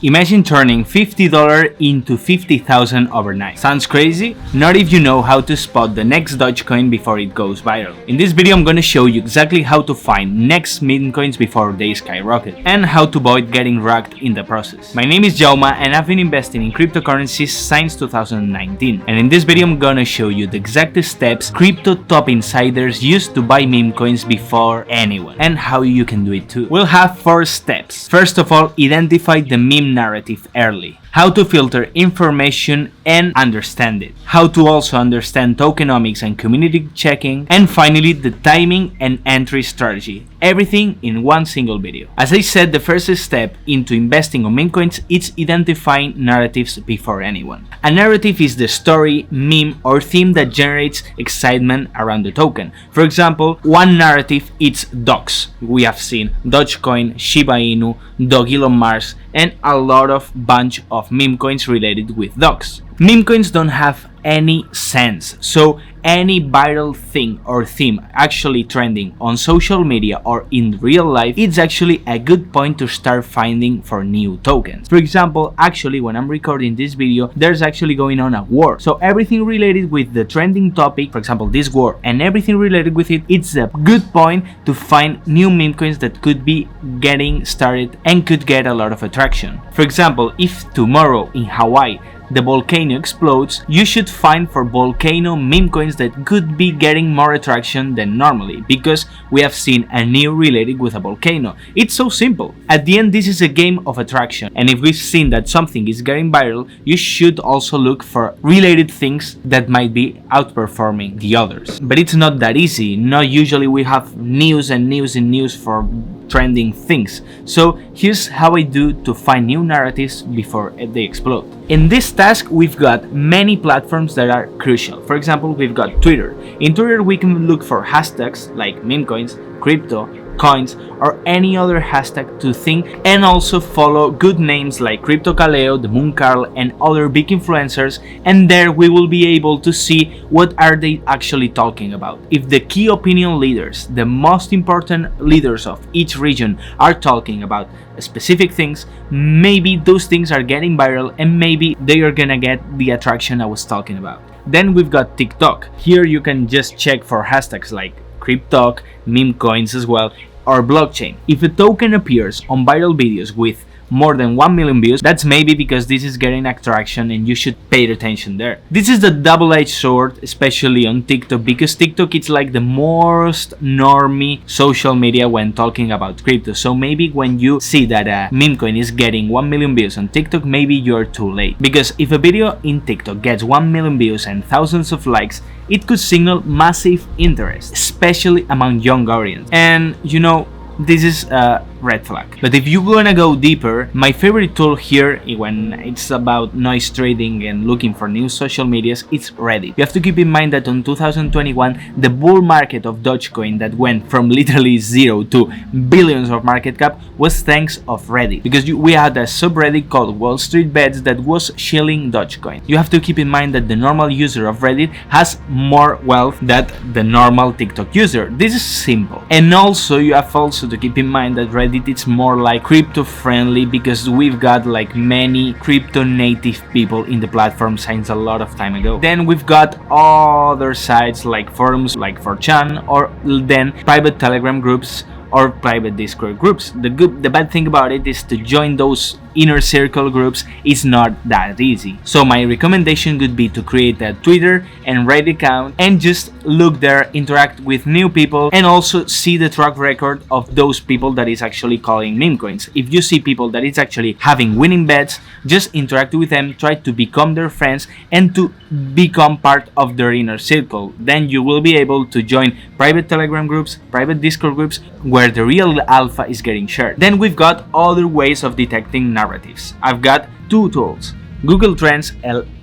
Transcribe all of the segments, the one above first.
Imagine turning $50 into 50,000 overnight. Sounds crazy? Not if you know how to spot the next Dogecoin before it goes viral. In this video I'm gonna show you exactly how to find next memecoins before they skyrocket, and how to avoid getting rocked in the process. My name is Jauma and I've been investing in cryptocurrencies since 2019, and in this video I'm gonna show you the exact steps crypto top insiders use to buy memecoins before anyone, and how you can do it too. We'll have 4 steps. First of all, identify the meme narrative early. How to filter information and understand it. How to also understand tokenomics and community checking. And finally, the timing and entry strategy. Everything in one single video. As I said, the first step into investing on memecoins is identifying narratives before anyone. A narrative is the story, meme, or theme that generates excitement around the token. For example, one narrative is dogs. We have seen Dogecoin, Shiba Inu, Dog Elon Musk, and a lot of bunch of meme coins related with dogs. Meme coins don't have any sense, so any viral thing or theme actually trending on social media or in real life, it's actually a good point to start finding for new tokens. For example, actually when I'm recording this video, there's actually going on a war, so everything related with the trending topic, for example this war, and everything related with it, it's a good point to find new meme coins that could be getting started and could get a lot of attraction. For example, if tomorrow in Hawaii the volcano explodes, you should find for volcano meme coins that could be getting more attraction than normally, because we have seen a new related with a volcano. It's so simple. At the end, this is a game of attraction, and if we've seen that something is getting viral, you should also look for related things that might be outperforming the others. But it's not that easy. Not usually we have news and news and news for trending things. So here's how I do to find new narratives before they explode. In this task, we've got many platforms that are crucial. For example, we've got Twitter. In Twitter, we can look for hashtags like memecoins, crypto, coins, or any other hashtag to think, and also follow good names like Crypto Kaleo, the Moon Carl, and other big influencers, and there we will be able to see what are they actually talking about. If the key opinion leaders, the most important leaders of each region, are talking about specific things, maybe those things are getting viral and maybe they are gonna get the attraction I was talking about. Then we've got TikTok. Here you can just check for hashtags like crypto, meme coins as well, or blockchain. If a token appears on viral videos with more than 1 million views, that's maybe because this is getting attraction and you should pay attention there. This is the double-edged sword, especially on TikTok, because TikTok it's like the most normie social media when talking about crypto. So maybe when you see that a meme coin is getting 1 million views on TikTok, maybe you're too late. Because if a video in TikTok gets 1 million views and thousands of likes, it could signal massive interest, especially among young audience. And you know, this is a red flag. But if you're gonna go deeper, my favorite tool here when it's about noise trading and looking for new social medias, it's Reddit. You have to keep in mind that in 2021, the bull market of Dogecoin that went from literally zero to billions of market cap was thanks of Reddit, because we had a subreddit called Wall Street Bets that was shilling Dogecoin. You have to keep in mind that the normal user of Reddit has more wealth than the normal TikTok user. This is simple. And also you have to keep in mind that Reddit it's more like crypto friendly, because we've got like many crypto native people in the platform since a lot of time ago. Then we've got other sites like forums like 4chan, or then private Telegram groups or private Discord groups. The bad thing about it is to join those inner circle groups is not that easy. So my recommendation would be to create a Twitter and Reddit account and just look there, interact with new people, and also see the track record of those people that is actually calling meme coins. If you see people that is actually having winning bets, just interact with them, try to become their friends and to become part of their inner circle. Then you will be able to join private Telegram groups, private Discord groups, where the real alpha is getting shared. Then we've got other ways of detecting narratives. I've got 2 tools: Google Trends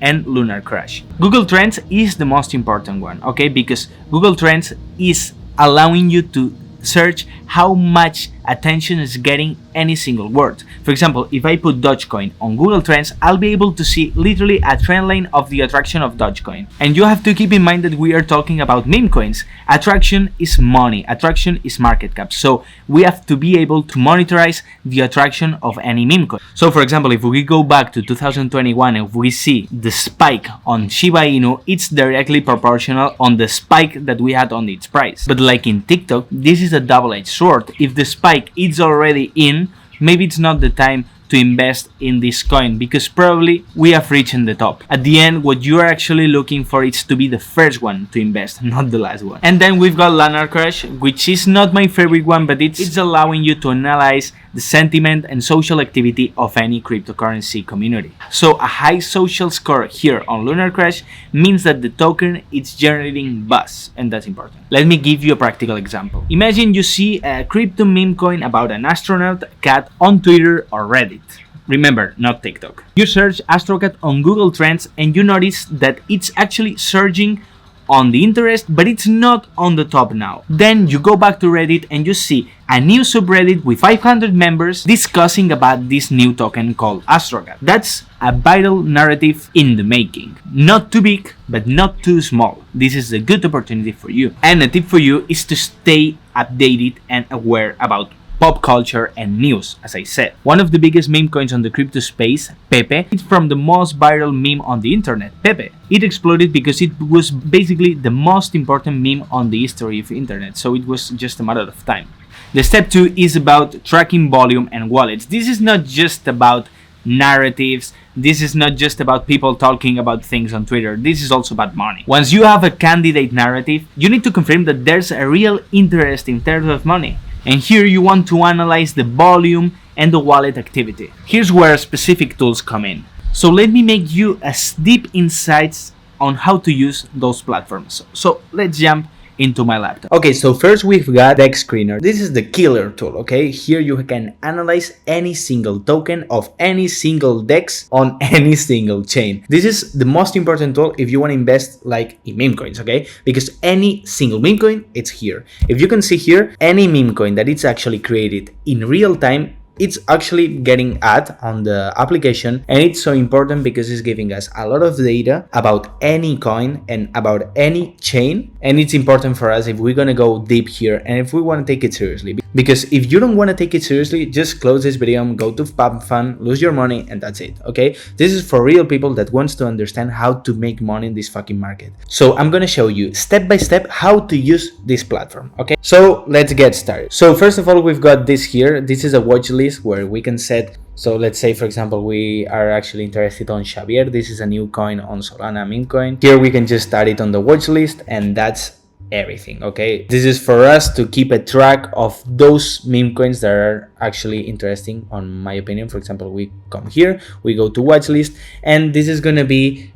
and Lunar Crash. Google Trends is the most important one, okay? Because Google Trends is allowing you to search how much attention is getting any single word. For example, if I put Dogecoin on Google Trends, I'll be able to see literally a trend line of the attraction of Dogecoin. And you have to keep in mind that we are talking about meme coins. Attraction is money, attraction is market cap. So we have to be able to monetize the attraction of any meme coin. So for example, if we go back to 2021 and we see the spike on Shiba Inu, it's directly proportional on the spike that we had on its price. But like in TikTok, this is a double-edged sword. If the spike is already in, maybe it's not the time to invest in this coin because probably we have reached the top. At the end, what you are actually looking for is to be the first one to invest, not the last one. And then we've got Lunar Crash, which is not my favorite one, but it's allowing you to analyze the sentiment and social activity of any cryptocurrency community. So a high social score here on Lunar Crash means that the token is generating buzz, and that's important. Let me give you a practical example. Imagine you see a crypto meme coin about an astronaut cat on Twitter or Reddit. Remember, not TikTok. You search AstroCat on Google Trends and you notice that it's actually surging on the interest, but it's not on the top now. Then you go back to Reddit and you see a new subreddit with 500 members discussing about this new token called AstroCat. That's a viral narrative in the making. Not too big, but not too small. This is a good opportunity for you. And a tip for you is to stay updated and aware about pop culture and news. As I said, one of the biggest meme coins on the crypto space, Pepe, is from the most viral meme on the internet, Pepe. It exploded because it was basically the most important meme on the history of the internet, so it was just a matter of time. The step 2 is about tracking volume and wallets. This is not just about narratives. This is not just about people talking about things on Twitter. This is also about money. Once you have a candidate narrative, you need to confirm that there's a real interest in terms of money. And here you want to analyze the volume and the wallet activity. Here's where specific tools come in. So let me make you a deep insights on how to use those platforms. So let's jump into my laptop. Okay, so first we've got Dex Screener. This is the killer tool, okay? Here you can analyze any single token of any single DEX on any single chain. This is the most important tool if you want to invest like in meme coins, okay? Because any single meme coin, it's here. If you can see here, any meme coin that it's actually created in real time, it's actually getting ad on the application, and it's so important because it's giving us a lot of data about any coin and about any chain, and it's important for us if we're gonna go deep here and if we want to take it seriously. Because if you don't want to take it seriously, just close this video, go to PubFun, lose your money, and that's it, okay? This is for real people that wants to understand how to make money in this fucking market. So I'm gonna show you step by step how to use this platform, okay? So let's get started. So first of all, we've got this here. This is a watch list where we can set, so let's say for example we are actually interested on Xavier. This is a new coin on Solana meme coin. Here we can just start it on the watch list, and that's everything, okay? This is for us to keep a track of those meme coins that are actually interesting, on my opinion. For example, we come here, we go to watch list, and this is gonna be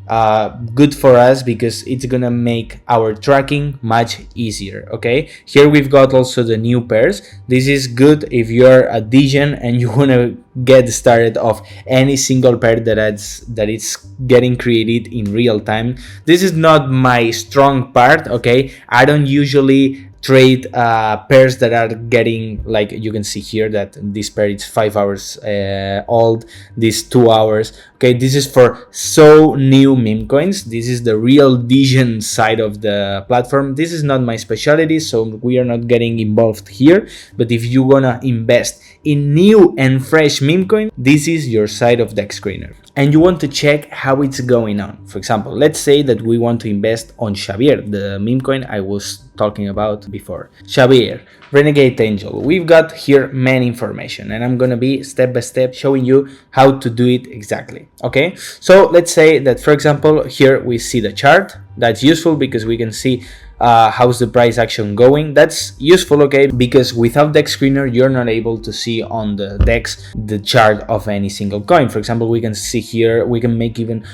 good for us because it's gonna make our tracking much easier, okay? Here we've got also the new pairs. This is good if you're a degen and you wanna get started of any single pair that it's getting created in real time. This is not my strong part, okay? I don't usually trade pairs that are getting, like you can see here that this pair is 5 hours old, this 2 hours, okay? This is for so new meme coins. This is the real degen side of the platform. This is not my specialty, so we are not getting involved here. But if you wanna invest in new and fresh meme coin, this is your side of Dex Screener. And you want to check how it's going on. For example, let's say that we want to invest on Xavier, the meme coin I was talking about before. Xavier, Renegade Angel. We've got here many information, and I'm gonna be step by step showing you how to do it exactly, okay? So let's say that, for example, here we see the chart. That's useful because we can see how's the price action going. That's useful, okay, because without Dex Screener you're not able to see on the Dex the chart of any single coin. For example, we can see here, we can make even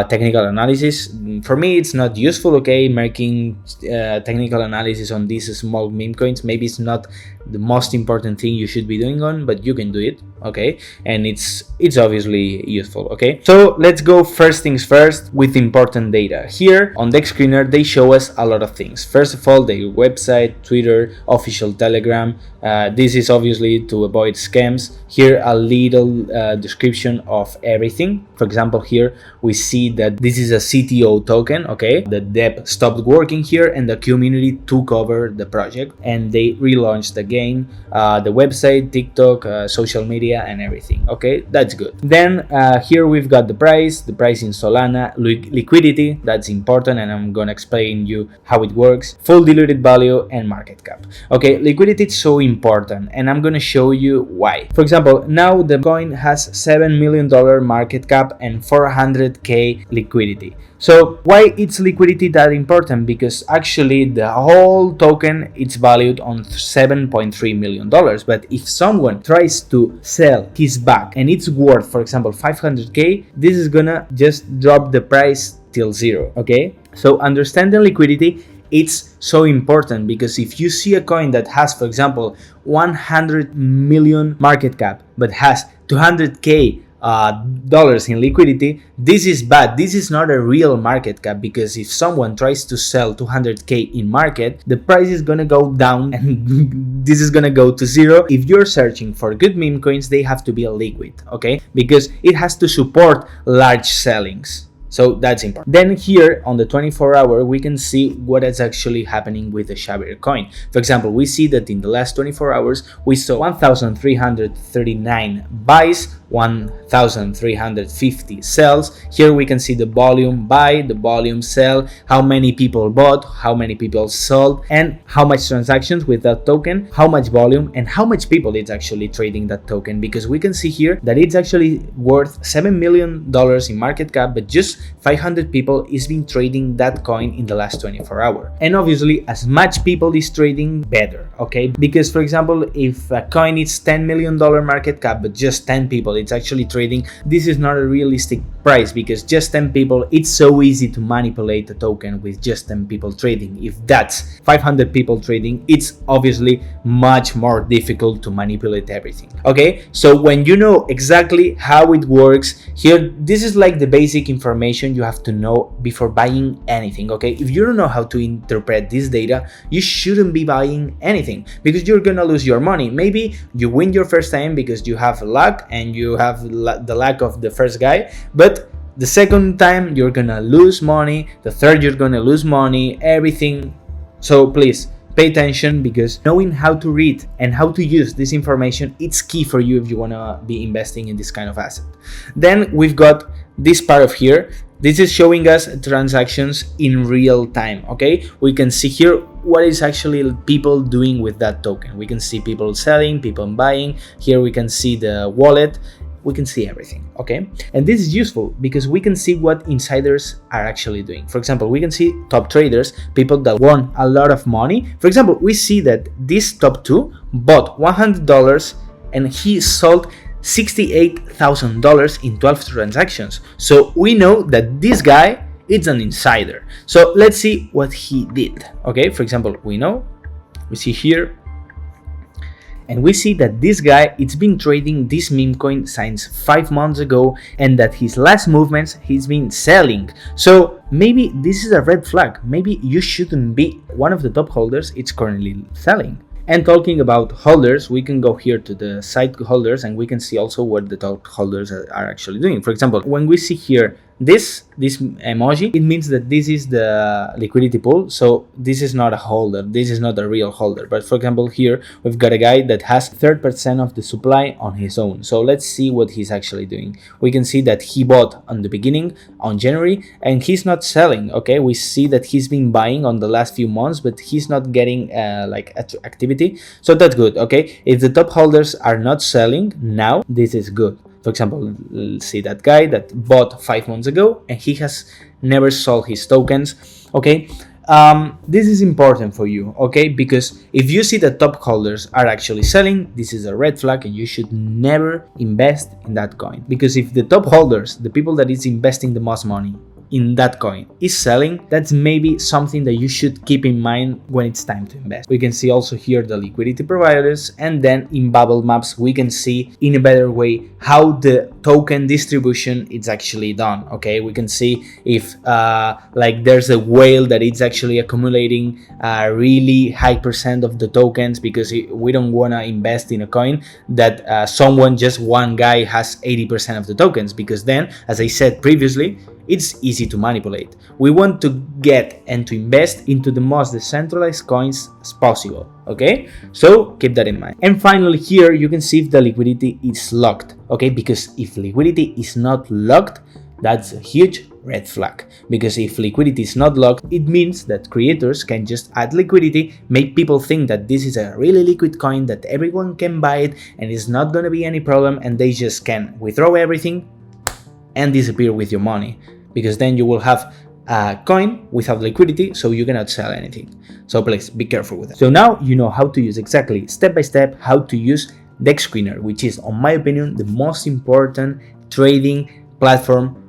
technical analysis. For me it's not useful, okay, making technical analysis on these small meme coins. Maybe it's not the most important thing you should be doing on, but you can do it, okay? And it's obviously useful, okay? So let's go first things first with important data. Here on Dex Screener they show us a lot of things. things. First of all, their website, Twitter, official Telegram. This is obviously to avoid scams. Here a little description of everything. For example, here we see that this is a CTO token. Okay, the dev stopped working here and the community took over the project and they relaunched the game, the website, TikTok, social media and everything. Okay, that's good. Then here we've got the price in Solana, liquidity, that's important, and I'm gonna explain you how it works, full diluted value and market cap. Okay, liquidity is so important and I'm gonna show you why. For example, now the coin has $7 million market cap and 400k liquidity. So why is liquidity that important? Because actually the whole token is valued on $7.3 million. But if someone tries to sell his back and it's worth, for example, 500k, this is gonna just drop the price till zero. Okay, so understanding liquidity, it's so important, because if you see a coin that has, for example, 100 million market cap but has 200k dollars in liquidity, this is bad. This is not a real market cap, because if someone tries to sell 200k in market, the price is gonna go down and this is gonna go to zero. If you're searching for good meme coins, they have to be liquid, okay, because it has to support large sellings. So that's important. Then here on the 24-hour, we can see what is actually happening with the Xavier coin. For example, we see that in the last 24 hours, we saw 1,339 buys, 1,350 sells. Here we can see the volume buy, the volume sell, how many people bought, how many people sold, and how much transactions with that token, how much volume, and how much people it's actually trading that token. Because we can see here that it's actually worth $7 million in market cap, but just 500 people is been trading that coin in the last 24 hours. And obviously, as much people is trading, better, okay? Because for example, if a coin is $10 million market cap, but just 10 people it's actually trading, this is not a realistic price, because just 10 people, it's so easy to manipulate the token with just 10 people trading. If that's 500 people trading, it's obviously much more difficult to manipulate everything. Okay, so when you know exactly how it works, here, this is like the basic information you have to know before buying anything. Okay, if you don't know how to interpret this data, you shouldn't be buying anything, because you're gonna lose your money. Maybe you win your first time because you have luck and you have the luck of the first guy, but the second time you're gonna lose money, the third you're gonna lose money, everything. So please pay attention, because knowing how to read and how to use this information, it's key for you if you wanna be investing in this kind of asset. Then we've got this part of here. This is showing us transactions in real time. Okay, we can see here what is actually people doing with that token. We can see people selling, people buying. Here we can see the wallet. We can see everything, okay? And this is useful because we can see what insiders are actually doing. For example, we can see top traders, people that won a lot of money. For example, we see that this top two bought $100 and he sold $68,000 in 12 transactions. So we know that this guy is an insider. So let's see what he did. Okay, for example, we see here, and we see that this guy, it's been trading this meme coin since 5 months ago, and that his last movements he's been selling. So maybe this is a red flag. Maybe you shouldn't be one of the top holders it's currently selling. And talking about holders, we can go here to the side holders and we can see also what the top holders are actually doing. For example, when we see here this emoji, it means that this is the liquidity pool. So this is not a holder, this is not a real holder. But for example, here we've got a guy that has 30% of the supply on his own. So let's see what he's actually doing. We can see that he bought on the beginning on January and he's not selling. Okay, we see that he's been buying on the last few months, but he's not getting like activity. So that's good. Okay, if the top holders are not selling now, this is good. For example, see that guy that bought 5 months ago and he has never sold his tokens. Okay, this is important for you, okay, because if you see that top holders are actually selling, this is a red flag and you should never invest in that coin. Because if the top holders, the people that is investing the most money, in that coin is selling, that's maybe something that you should keep in mind when it's time to invest. We can see also here the liquidity providers, and then in bubble maps we can see in a better way how the token distribution is actually done. Okay, we can see if like there's a whale that it's actually accumulating a really high percent of the tokens, because we don't want to invest in a coin that just one guy has 80% of the tokens, because then, as I said previously, it's easy to manipulate. We want to get and to invest into the most decentralized coins as possible. Okay, so keep that in mind. And finally, here you can see if the liquidity is locked. Okay, because if liquidity is not locked, that's a huge red flag, because if liquidity is not locked, it means that creators can just add liquidity, make people think that this is a really liquid coin, that everyone can buy it and it's not gonna be any problem, and they just can withdraw everything and disappear with your money, because then you will have a coin without liquidity, so you cannot sell anything. So please be careful with that. So now you know how to use exactly step by step how to use DEX Screener, which is, in my opinion, the most important trading platform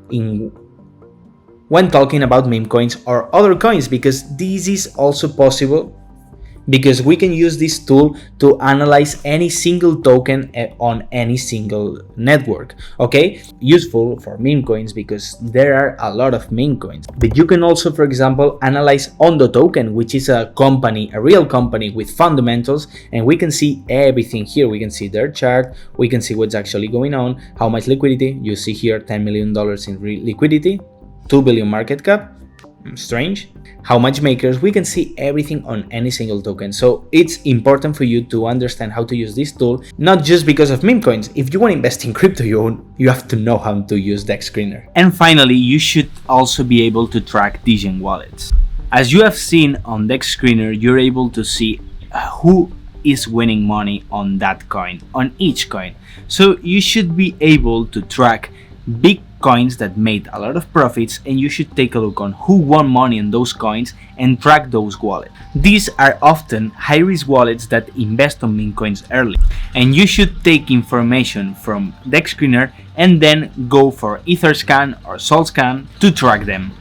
when talking about Memecoins or other coins, because this is also possible because we can use this tool to analyze any single token on any single network. Okay, useful for meme coins because there are a lot of meme coins, but you can also, for example, analyze Ondo token, which is a company, a real company with fundamentals, and we can see everything here. We can see their chart, we can see what's actually going on, how much liquidity. You see here $10 million in liquidity, 2 billion market cap. Strange. How much makers. We can see everything on any single token. So it's important for you to understand how to use this tool, not just because of meme coins. If you want to invest in crypto, you have to know how to use DEX Screener. And finally, you should also be able to track Degen wallets. As you have seen on DEX Screener, you're able to see who is winning money on that coin, on each coin. So you should be able to track big coins that made a lot of profits, and you should take a look on who won money on those coins and track those wallets. These are often high-risk wallets that invest on meme coins early, and you should take information from DEX Screener and then go for Etherscan or SolScan to track them.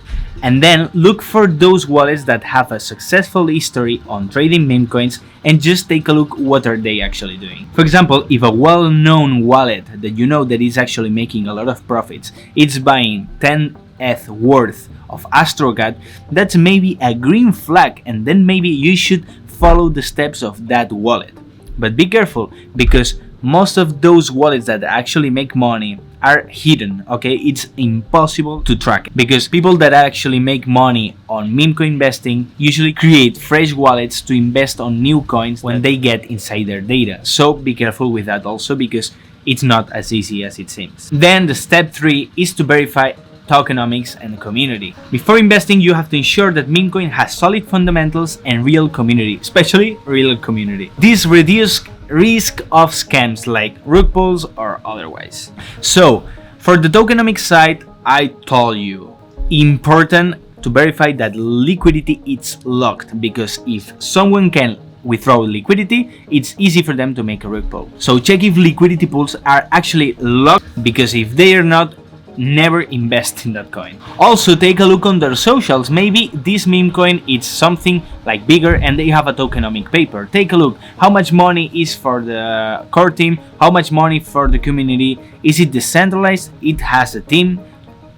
And then look for those wallets that have a successful history on trading meme coins and just take a look what are they actually doing. For example, if a well-known wallet that you know that is actually making a lot of profits, it's buying 10 ETH worth of AstroCat, that's maybe a green flag, and then maybe you should follow the steps of that wallet. But be careful, because most of those wallets that actually make money are hidden. Okay, it's impossible to track it, because people that actually make money on meme coin investing usually create fresh wallets to invest on new coins when they get inside their data. So be careful with that also, because it's not as easy as it seems. Then the step 3 is to verify tokenomics and community. Before investing, you have to ensure that meme coin has solid fundamentals and real community, especially real community. This reduces risk of scams like rug pulls or otherwise. So for the tokenomics side, I told you, important to verify that liquidity is locked, because if someone can withdraw liquidity, it's easy for them to make a rug pull. So check if liquidity pools are actually locked, because if they are not, never invest in that coin. Also take a look on their socials. Maybe this meme coin is something like bigger and they have a tokenomic paper. Take a look how much money is for the core team, how much money for the community. Is it decentralized? It has a team.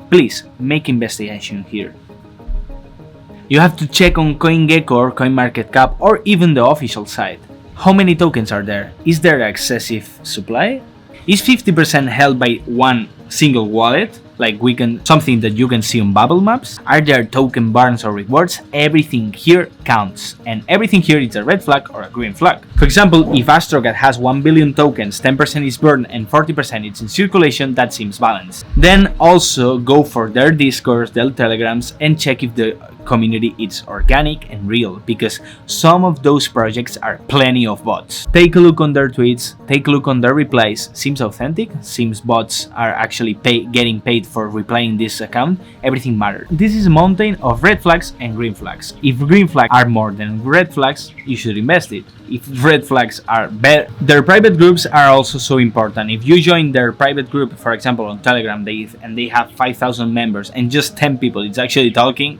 Please make investigation here. You have to check on CoinGecko or CoinMarketCap or even the official site. How many tokens are there? Is there excessive supply? Is 50% held by one single wallet, like something that you can see on bubble maps? Are there token burns or rewards? Everything here counts, and everything here is a red flag or a green flag. For example, if AstroCat has 1 billion tokens, 10% is burned and 40% is in circulation, that seems balanced. Then also go for their discords, their telegrams, and check if the community is organic and real, because some of those projects are plenty of bots. Take a look on their tweets, take a look on their replies. Seems authentic, seems bots are actually getting paid for replying this account. Everything matters. This is a mountain of red flags and green flags. If green flags are more than red flags, you should invest it. If red flags are better, their private groups are also so important. If you join their private group, for example on Telegram, they have 5,000 members and just 10 people it's actually talking,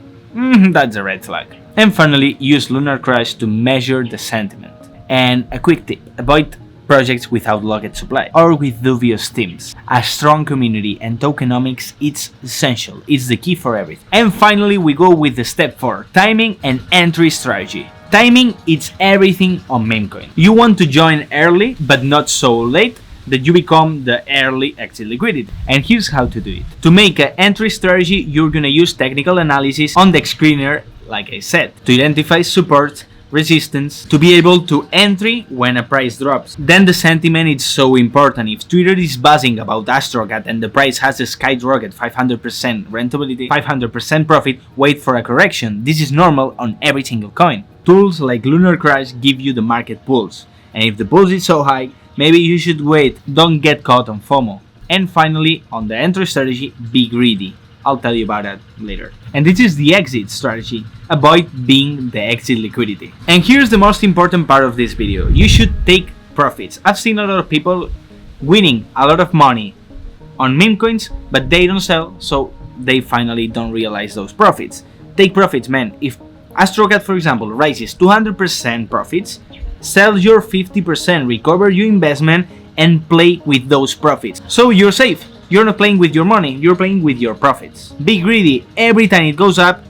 that's a red flag. And finally, use Lunar Crash to measure the sentiment. And a quick tip, avoid projects without locked supply or with dubious teams. A strong community and tokenomics, it's essential, it's the key for everything. And finally, we go with the step 4, timing and entry strategy. Timing, it's everything on Memecoin. You want to join early, but not so late that you become the early exit liquidity. And here's how to do it. To make an entry strategy, you're gonna use technical analysis on the screener, like I said, to identify support, resistance, to be able to entry when a price drops. Then the sentiment is so important. If Twitter is buzzing about AstroCat and the price has a skyrocket 500% rentability, 500% profit, wait for a correction. This is normal on every single coin. Tools like Lunar Crash give you the market pulse, and if the pulse is so high, maybe you should wait, don't get caught on FOMO. And finally, on the entry strategy, be greedy. I'll tell you about that later. And this is the exit strategy. Avoid being the exit liquidity. And here's the most important part of this video. You should take profits. I've seen a lot of people winning a lot of money on meme coins, but they don't sell, so they finally don't realize those profits. Take profits, man. If AstroCat, for example, rises 200% profits, sell your 50%, recover your investment, and play with those profits. So you're safe. You're not playing with your money, you're playing with your profits. Be greedy. Every time it goes up,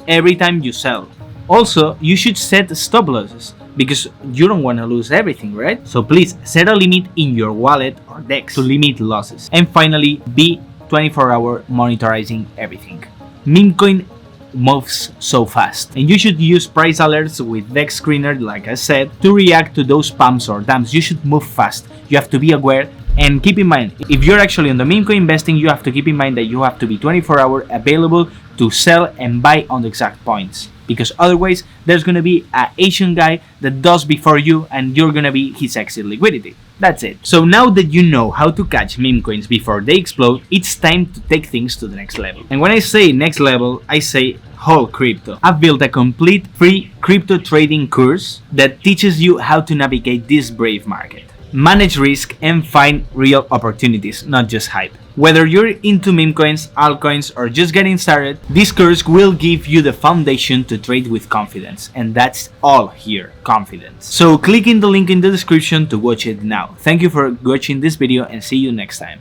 every time you sell. Also, you should set stop losses, because you don't want to lose everything, right? So please set a limit in your wallet or DEX to limit losses. And finally, be 24-hour monitoring everything. Memecoin moves so fast, and you should use price alerts with DEX screener, like I said, to react to those pumps or dumps. You should move fast. You have to be aware. And keep in mind, if you're actually on the meme coin investing, you have to keep in mind that you have to be 24-hour available to sell and buy on the exact points. Because otherwise, there's gonna be an Asian guy that does before you, and you're gonna be his exit liquidity. That's it. So now that you know how to catch meme coins before they explode, it's time to take things to the next level. And when I say next level, I say whole crypto. I've built a complete free crypto trading course that teaches you how to navigate this brave market, manage risk, and find real opportunities, not just hype. Whether you're into meme coins, altcoins, or just getting started, this course will give you the foundation to trade with confidence. And that's all here, confidence. So click in the link in the description to watch it now. Thank you for watching this video, and see you next time.